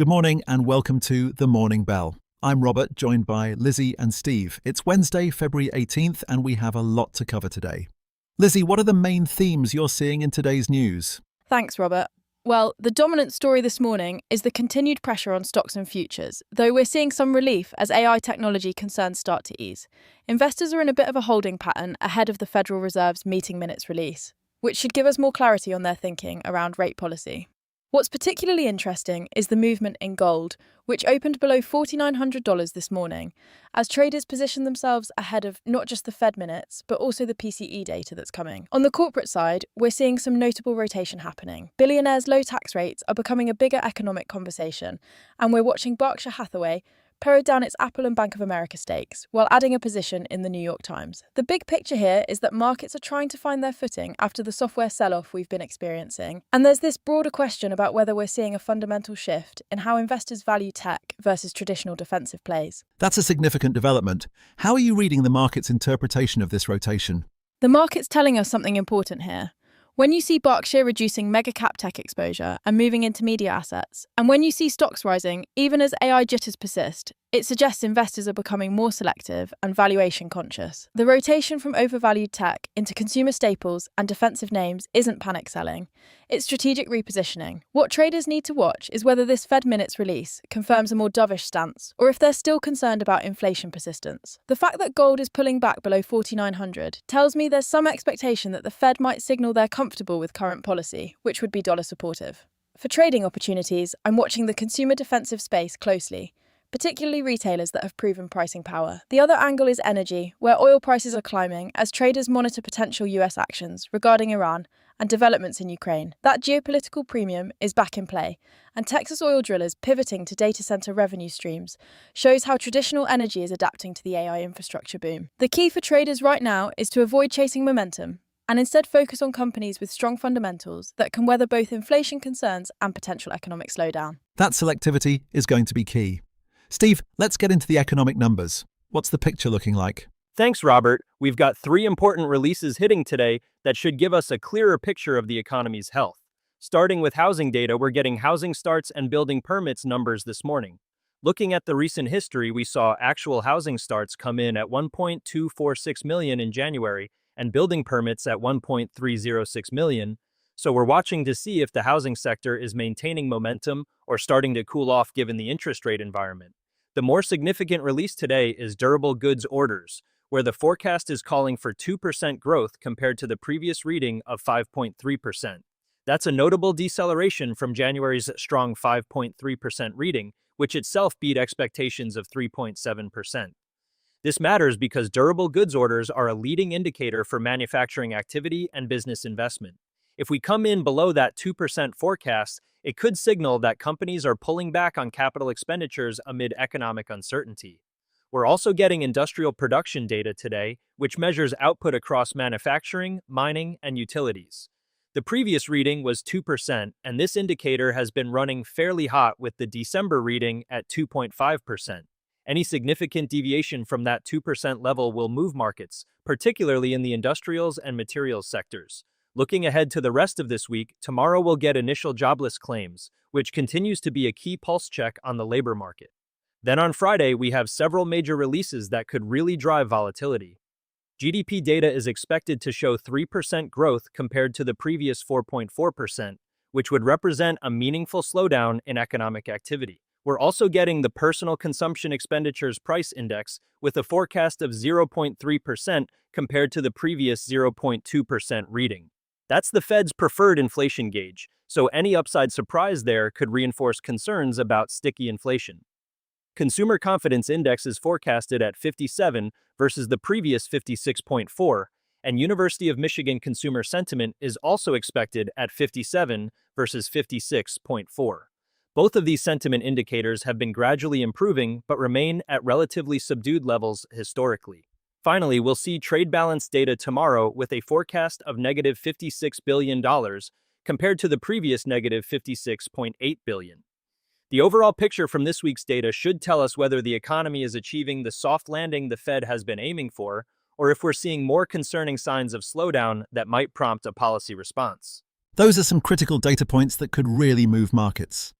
Good morning and welcome to The Morning Bell. I'm Robert, joined by Lizzie and Steve. It's Wednesday, February 18th, and we have a lot to cover today. Lizzie, what are the main themes you're seeing in today's news? Thanks, Robert. Well, the dominant story this morning is the continued pressure on stocks and futures, though we're seeing some relief as AI technology concerns start to ease. Investors are in a bit of a holding pattern ahead of the Federal Reserve's meeting minutes release, which should give us more clarity on their thinking around rate policy. What's particularly interesting is the movement in gold, which opened below $4,900 this morning, as traders position themselves ahead of not just the Fed minutes, but also the PCE data that's coming. On the corporate side, we're seeing some notable rotation happening. Billionaires' low tax rates are becoming a bigger economic conversation, and we're watching Berkshire Hathaway pared down its Apple and Bank of America stakes, while adding a position in the New York Times. The big picture here is that markets are trying to find their footing after the software sell-off we've been experiencing. And there's this broader question about whether we're seeing a fundamental shift in how investors value tech versus traditional defensive plays. That's a significant development. How are you reading the market's interpretation of this rotation? The market's telling us something important here. When you see Berkshire reducing mega-cap tech exposure and moving into media assets, and when you see stocks rising, even as AI jitters persist, it suggests investors are becoming more selective and valuation conscious. The rotation from overvalued tech into consumer staples and defensive names isn't panic selling. It's strategic repositioning. What traders need to watch is whether this Fed minutes release confirms a more dovish stance, or if they're still concerned about inflation persistence. The fact that gold is pulling back below 4,900 tells me there's some expectation that the Fed might signal they're comfortable with current policy, which would be dollar supportive. For trading opportunities, I'm watching the consumer defensive space closely, particularly retailers that have proven pricing power. The other angle is energy, where oil prices are climbing as traders monitor potential US actions regarding Iran and developments in Ukraine. That geopolitical premium is back in play, and Texas oil drillers pivoting to data center revenue streams shows how traditional energy is adapting to the AI infrastructure boom. The key for traders right now is to avoid chasing momentum and instead focus on companies with strong fundamentals that can weather both inflation concerns and potential economic slowdown. That selectivity is going to be key. Steve, let's get into the economic numbers. What's the picture looking like? Thanks, Robert. We've got three important releases hitting today that should give us a clearer picture of the economy's health. Starting with housing data, we're getting housing starts and building permits numbers this morning. Looking at the recent history, we saw actual housing starts come in at 1.246 million in January and building permits at 1.306 million. So we're watching to see if the housing sector is maintaining momentum or starting to cool off given the interest rate environment. The more significant release today is durable goods orders, where the forecast is calling for 2% growth compared to the previous reading of 5.3%. That's a notable deceleration from January's strong 5.3% reading, which itself beat expectations of 3.7%. This matters because durable goods orders are a leading indicator for manufacturing activity and business investment. If we come in below that 2% forecast, it could signal that companies are pulling back on capital expenditures amid economic uncertainty. We're also getting industrial production data today, which measures output across manufacturing, mining, and utilities. The previous reading was 2%, and this indicator has been running fairly hot with the December reading at 2.5%. Any significant deviation from that 2% level will move markets, particularly in the industrials and materials sectors. Looking ahead to the rest of this week, tomorrow we'll get initial jobless claims, which continues to be a key pulse check on the labor market. Then on Friday, we have several major releases that could really drive volatility. GDP data is expected to show 3% growth compared to the previous 4.4%, which would represent a meaningful slowdown in economic activity. We're also getting the Personal Consumption Expenditures Price Index with a forecast of 0.3% compared to the previous 0.2% reading. That's the Fed's preferred inflation gauge, so any upside surprise there could reinforce concerns about sticky inflation. Consumer Confidence Index is forecasted at 57 versus the previous 56.4, and University of Michigan Consumer Sentiment is also expected at 57 versus 56.4. Both of these sentiment indicators have been gradually improving but remain at relatively subdued levels historically. Finally, we'll see trade balance data tomorrow with a forecast of negative $56 billion compared to the previous negative $56.8 billion. The overall picture from this week's data should tell us whether the economy is achieving the soft landing the Fed has been aiming for, or if we're seeing more concerning signs of slowdown that might prompt a policy response. Those are some critical data points that could really move markets.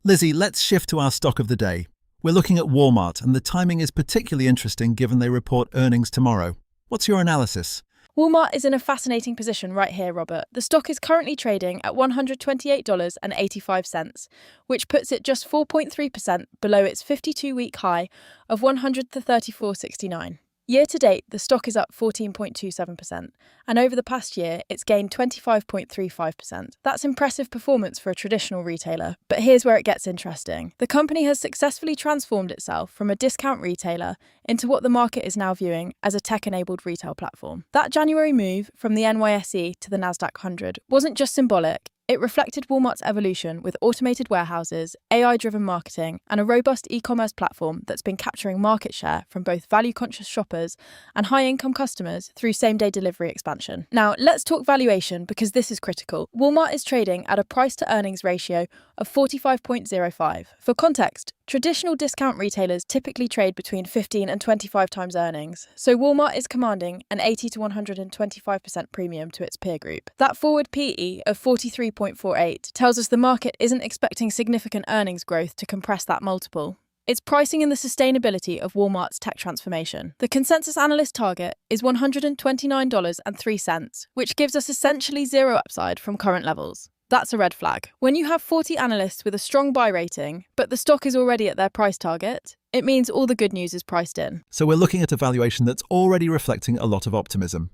Lizzie, let's shift to our stock of the day. We're looking at Walmart, and the timing is particularly interesting given they report earnings tomorrow. What's your analysis? Walmart is in a fascinating position right here, Robert. The stock is currently trading at $128.85, which puts it just 4.3% below its 52-week high of $134.69. Year to date, the stock is up 14.27%, and over the past year, it's gained 25.35%. That's impressive performance for a traditional retailer, but here's where it gets interesting. The company has successfully transformed itself from a discount retailer into what the market is now viewing as a tech-enabled retail platform. That January move from the NYSE to the Nasdaq 100 wasn't just symbolic. It reflected Walmart's evolution with automated warehouses, AI-driven marketing, and a robust e-commerce platform that's been capturing market share from both value-conscious shoppers and high-income customers through same-day delivery expansion. Now, let's talk valuation because this is critical. Walmart is trading at a price-to-earnings ratio of 45.05. For context, traditional discount retailers typically trade between 15 and 25 times earnings, so Walmart is commanding an 80 to 125% premium to its peer group. That forward PE of 43.48 tells us the market isn't expecting significant earnings growth to compress that multiple. It's pricing in the sustainability of Walmart's tech transformation. The consensus analyst target is $129.03, which gives us essentially zero upside from current levels. That's a red flag. When you have 40 analysts with a strong buy rating, but the stock is already at their price target, it means all the good news is priced in. So we're looking at a valuation that's already reflecting a lot of optimism.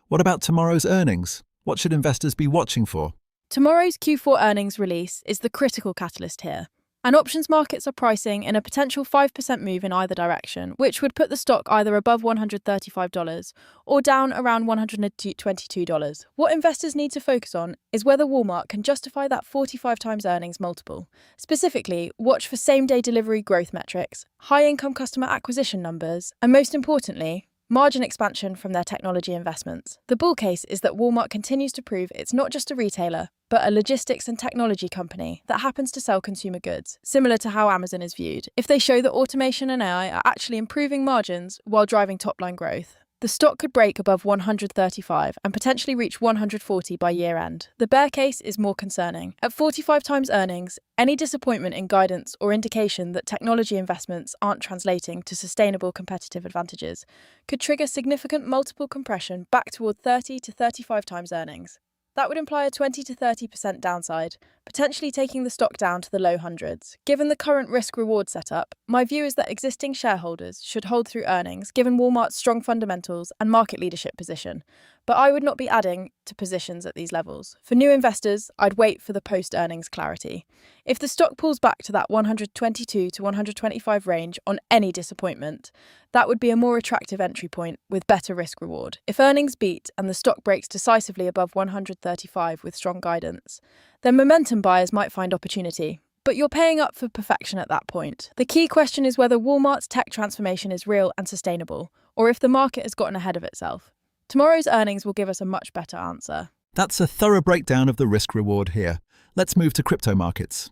What about tomorrow's earnings? What should investors be watching for? Tomorrow's Q4 earnings release is the critical catalyst here. And options markets are pricing in a potential 5% move in either direction, which would put the stock either above $135 or down around $122. What investors need to focus on is whether Walmart can justify that 45 times earnings multiple. Specifically, watch for same-day delivery growth metrics, high-income customer acquisition numbers, and most importantly, margin expansion from their technology investments. The bull case is that Walmart continues to prove it's not just a retailer, but a logistics and technology company that happens to sell consumer goods, similar to how Amazon is viewed. If they show that automation and AI are actually improving margins while driving top-line growth, the stock could break above 135 and potentially reach 140 by year-end. The bear case is more concerning. At 45 times earnings, any disappointment in guidance or indication that technology investments aren't translating to sustainable competitive advantages could trigger significant multiple compression back toward 30 to 35 times earnings. That would imply a 20 to 30% downside, potentially taking the stock down to the low hundreds. Given the current risk-reward setup, my view is that existing shareholders should hold through earnings, given Walmart's strong fundamentals and market leadership position. But I would not be adding to positions at these levels. For new investors, I'd wait for the post-earnings clarity. If the stock pulls back to that 122 to 125 range on any disappointment, that would be a more attractive entry point with better risk-reward. If earnings beat and the stock breaks decisively above 135 with strong guidance, then momentum buyers might find opportunity. But you're paying up for perfection at that point. The key question is whether Walmart's tech transformation is real and sustainable, or if the market has gotten ahead of itself. Tomorrow's earnings will give us a much better answer. That's a thorough breakdown of the risk-reward here. Let's move to crypto markets.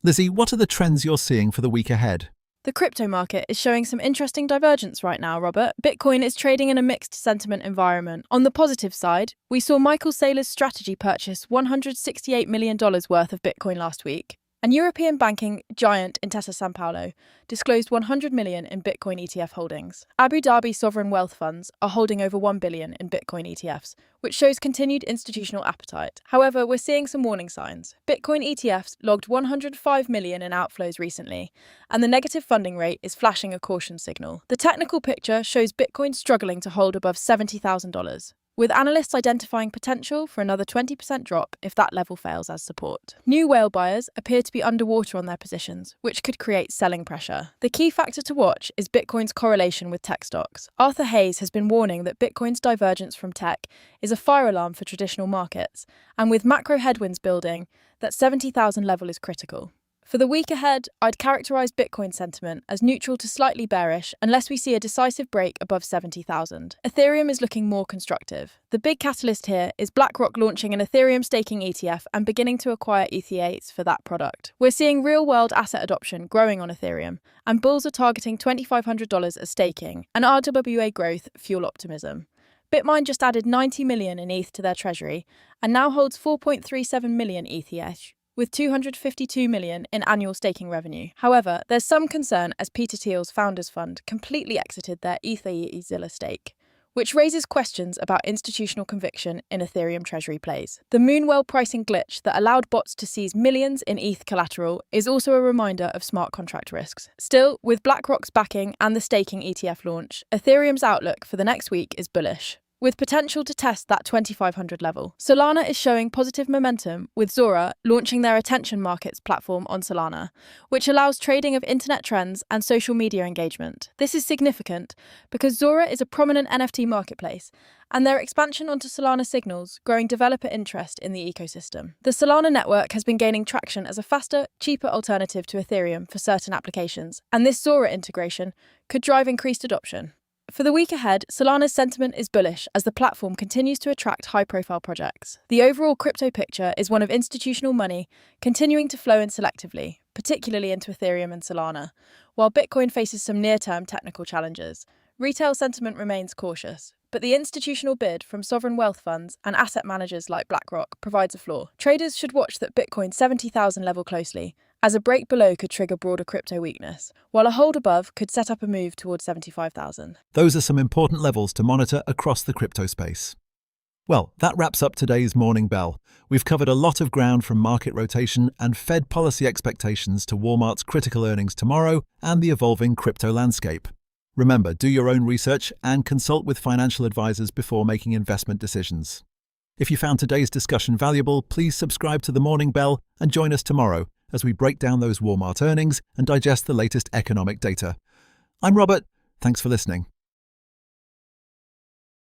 Lizzie, what are the trends you're seeing for the week ahead? The crypto market is showing some interesting divergence right now, Robert. Bitcoin is trading in a mixed sentiment environment. On the positive side, we saw Michael Saylor's strategy purchase $168 million worth of Bitcoin last week. And European banking giant Intesa Sanpaolo disclosed $100 million in Bitcoin ETF holdings. Abu Dhabi sovereign wealth funds are holding over $1 billion in Bitcoin ETFs, which shows continued institutional appetite. However, we're seeing some warning signs. Bitcoin ETFs logged $105 million in outflows recently, and the negative funding rate is flashing a caution signal. The technical picture shows Bitcoin struggling to hold above $70,000. With analysts identifying potential for another 20% drop if that level fails as support. New whale buyers appear to be underwater on their positions, which could create selling pressure. The key factor to watch is Bitcoin's correlation with tech stocks. Arthur Hayes has been warning that Bitcoin's divergence from tech is a fire alarm for traditional markets, and with macro headwinds building, that 70,000 level is critical. For the week ahead, I'd characterise Bitcoin sentiment as neutral to slightly bearish unless we see a decisive break above 70,000. Ethereum is looking more constructive. The big catalyst here is BlackRock launching an Ethereum staking ETF and beginning to acquire ETHs for that product. We're seeing real-world asset adoption growing on Ethereum, and bulls are targeting $2,500 as staking, and RWA growth fuel optimism. Bitmain just added $90 million in ETH to their treasury and now holds 4.37 million ETH. with $252 million in annual staking revenue. However, there's some concern as Peter Thiel's founders fund completely exited their Ethereum stake, which raises questions about institutional conviction in Ethereum treasury plays. The Moonwell pricing glitch that allowed bots to seize millions in ETH collateral is also a reminder of smart contract risks. Still, with BlackRock's backing and the staking ETF launch, Ethereum's outlook for the next week is bullish, with potential to test that 2,500 level. Solana is showing positive momentum, with Zora launching their attention markets platform on Solana, which allows trading of internet trends and social media engagement. This is significant because Zora is a prominent NFT marketplace, and their expansion onto Solana signals growing developer interest in the ecosystem. The Solana network has been gaining traction as a faster, cheaper alternative to Ethereum for certain applications, and this Zora integration could drive increased adoption. For the week ahead, Solana's sentiment is bullish as the platform continues to attract high-profile projects. The overall crypto picture is one of institutional money continuing to flow in selectively, particularly into Ethereum and Solana, while Bitcoin faces some near-term technical challenges. Retail sentiment remains cautious, but the institutional bid from sovereign wealth funds and asset managers like BlackRock provides a floor. Traders should watch that Bitcoin's 70,000 level closely, as a break below could trigger broader crypto weakness, while a hold above could set up a move towards 75,000. Those are some important levels to monitor across the crypto space. Well, that wraps up today's Morning Bell. We've covered a lot of ground from market rotation and Fed policy expectations to Walmart's critical earnings tomorrow and the evolving crypto landscape. Remember, do your own research and consult with financial advisors before making investment decisions. If you found today's discussion valuable, please subscribe to the Morning Bell and join us tomorrow as we break down those Walmart earnings and digest the latest economic data. I'm Robert. Thanks for listening.